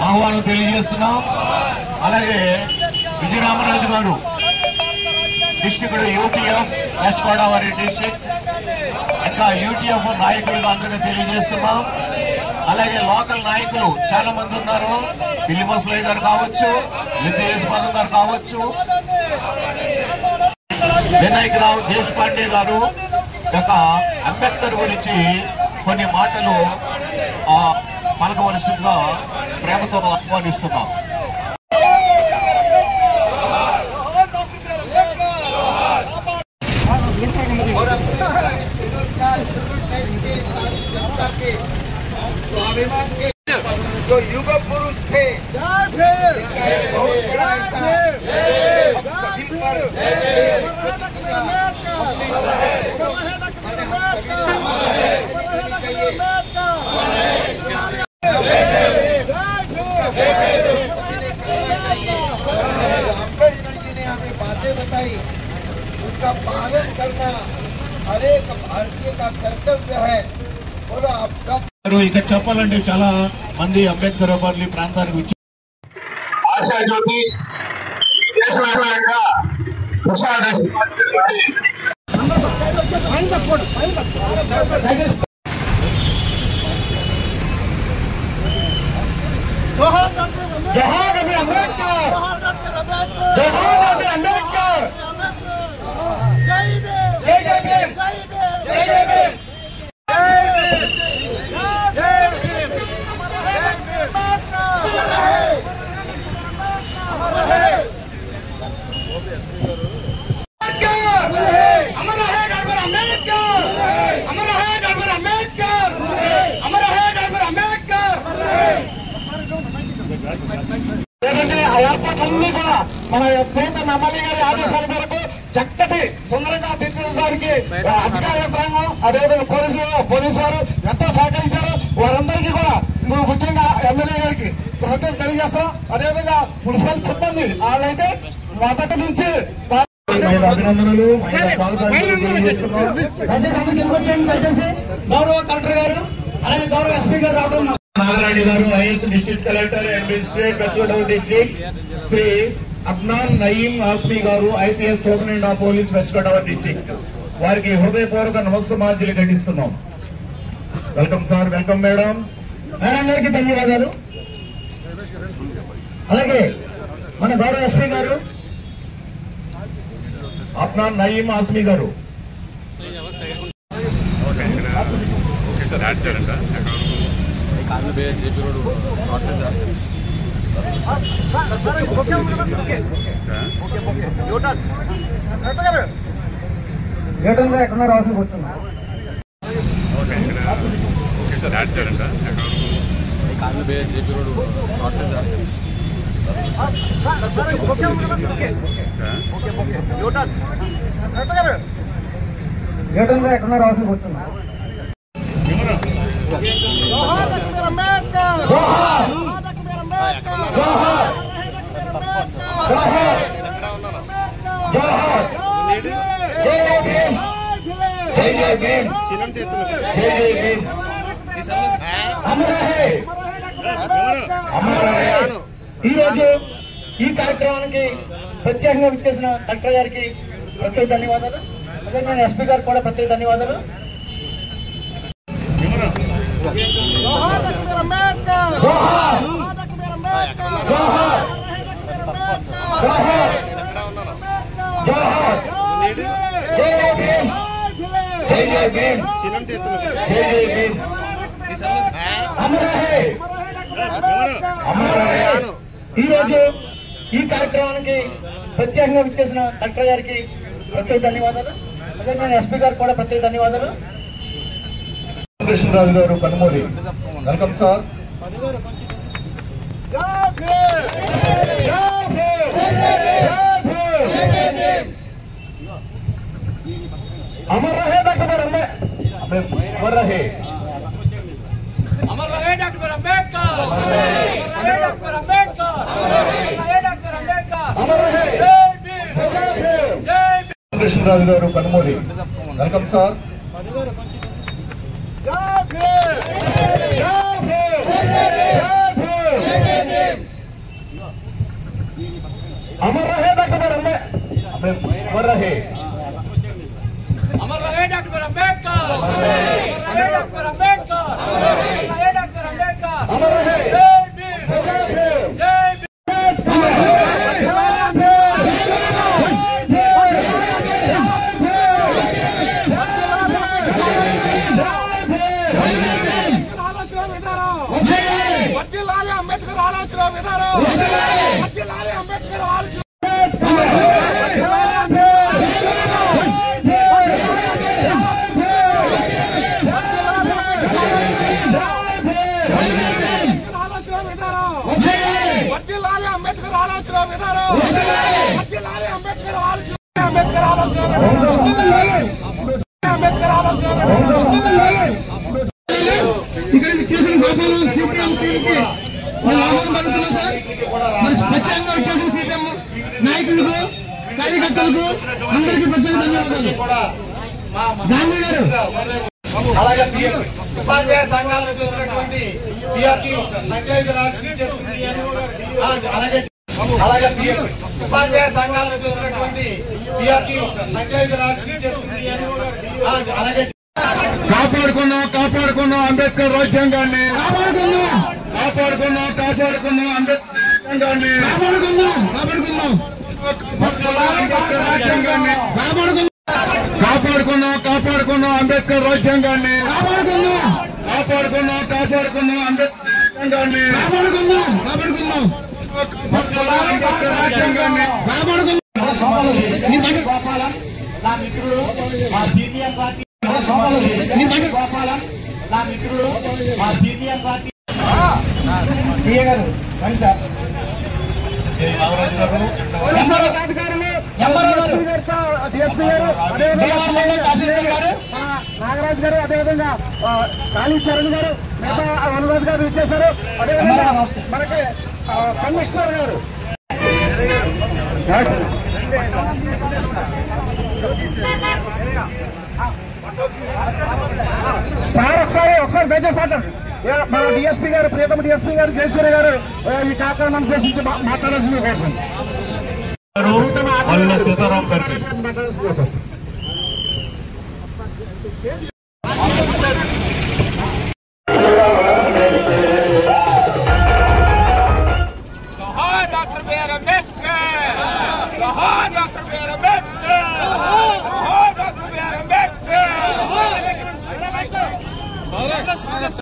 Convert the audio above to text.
ఆహ్వానం తెలియజేస్తున్నాం. అలాగే విజయరామరాజు గారు district UTF west Godavari district, ఇంకా యూటీఎఫ్ నాయకులుగా అందరికీ తెలియజేస్తున్నాం. అలాగే లోకల్ నాయకులు చాలా మంది ఉన్నారు. పిల్లి ముసలయ్య గారు కావచ్చు, యుద్ధేశ్వరం గారు కావచ్చు, వినాయకరావు దేశపాండే గారు ఒక అంబేద్కర్ గురించి కొన్ని మాటలు పలకవలసిందిగా ప్రేమతో ఆహ్వానిస్తున్నాం. स्वाभिमान के जो युग पुरुष थे, अम्बेडकर जी ने हमें बातें बताई, उसका पालन करना हर एक भारतीय का कर्तव्य है. बोलो आपका ఇక చెప్పాలంటే చాలా మంది అంబేద్కర్ అభిమానులు ప్రాంతానికి వచ్చి ఆశాజ్యోతి దేశం యొక్క ఏర్పాట్లన్నీ కూడా మన ప్రీత ఎమ్మెల్యే గారి ఆదేశాల మేరకు చక్కటి సుందరంగా తీర్చిదిద్దడానికి అధికార యంత్రాంగం, అదేవిధంగా పోలీసు వారు ఎంతో సహకరించారు. వారందరికీ కూడా ముఖ్యంగా ఎమ్మెల్యే గారికి కృతజ్ఞతలు తెలియజేస్తాం. అదేవిధంగా మున్సిపల్ సిబ్బంది వాళ్ళైతే మొదటి నుంచి అభినందనలు. గౌరవ కలెక్టర్ గారు అలాగే గౌరవ ఎస్పీ గారు రావడం, నాగరాణి గారు IAS district collector administrate west Godavari district, Shri Adnan Naeem Asmi గారు IPS superintendent of police west Godavari district, వారికి హృదయపూర్వక నమస్సమాంజలి ఘటిస్తున్నాం. Welcome sir, welcome madam. Madam గారికి ధన్యవాదాలు. అలాగే మన గౌరవ ఎస్పీ గారు అద్నాన్ నయీం ఆస్మీ గారు. న్యూటన్ గారు ఎక్కడున్నారు? అవసరం కూర్చున్నా. న్యూటన్ గారు ఎక్కడున్నారు? అవసరం కూర్చున్నా. ఈ రోజు ఈ కార్యక్రమానికి ప్రత్యేకంగా విచ్చేసిన కలెక్టర్ గారికి ప్రత్యేక ధన్యవాదాలు. అదే నేను ఎస్పీ గారికి కూడా ప్రత్యేక ధన్యవాదాలు. ఈ రోజు ఈ కార్యక్రమానికి ప్రత్యేకంగా విచ్చేసిన కలెక్టర్ గారికి ప్రత్యేక ధన్యవాదాలు. అదే నేను ఎస్పీ గారికి కూడా ప్రత్యేక ధన్యవాదాలు. కృష్ణరాజు గారు కనుమూరి, వెల్కమ్ సార్. अमर रहे डॉक्टर अमर रहे डॉक्टर अम्बेडकर, अमर रहे डॉक्टर अम्बेडकर, अमर रहे डॉक्टर अम्बेडकर, अमर रहे కృష్ణరాజు గారు కనుమూరి, వెల్కమ్ సార్. अमर रहे डॉक्टर अमर रहे डॉक्टर अंबेडकर अमर रहे डॉक्टर अंबेडकर अमर रहे डॉक्टर अंबेडकर अमर रहे जय भीम जय भीम जय भीम అంబేద్కర్ ఆలోచన విధానం అంబేద్కర్ ఆలోచన అంబేద్కర్ ఆలోచన విధానం అంబేద్కర్ ఆలోచన అంబేద్కర్ ఆలోచన అంబేద్కర్ ఆలోచన ఇక్కడ కేసులు గోపాలం సిపిఎం టీంకి మనం ఆహ్వానం పలుకుతున్నాం సార్. మరి ప్రత్యేకంగా కేసులు సిపిఎం నాయకులకు కార్యకర్తలకు అందరికీ ప్రత్యేక ధన్యవాదాలు. గాంధీ గారు అలాగే ఉపాధ్యాయ సంఘాలను చూసినటువంటి పిఆర్టీ సంఖ్యైక రాజకీయ చేస్తుంది. అలాగే ఉపాధ్యాయ సంఘాలను చూసినటువంటి పిఆర్టీ సంఖ్యైక రాజకీయ చేస్తుంది. అలాగే కాపాడుకున్నాం అంబేద్కర్ రాజ్యాంగాన్ని కాపాడుకున్నాం అంబేద్కర్ రాజ్యాంగాన్ని కాపాడుకున్నాం అంబేద్కర్ రాజ్యాంగాన్ని కాపాడుకున్నాం అంబేద్కర్ రాజ్యాంగాన్ని కాపాడుకున్నాం అంబేద్కర్ రాజ్యాంగాన్ని గోపాలం నా మిత్రుడు మా సిపిఎం పార్టీ గోపాలం నా మిత్రుడు మా సిపిఎం పార్టీ సీఏ గారు రండి సార్. నాగరాజు గారు అదేవిధంగా కాళీచరణ్ గారు మిగతా వనరాజు గారు ఇచ్చేశారు. అదేవిధంగా మనకి కమిషనర్ గారు సార్ ఒకసారి దయచేసి మాట్లాడండి. మన డిఎస్పీ గారు ప్రియతమ డిఎస్పీ గారు జయసూర్య గారు ఈ కార్యక్రమం ఉద్దేశించి మాట్లాడాల్సింది కోసం సీతారాం గారు doctor B R Ambedkar doctor B R Ambedkar doctor B R Ambedkar అలాగే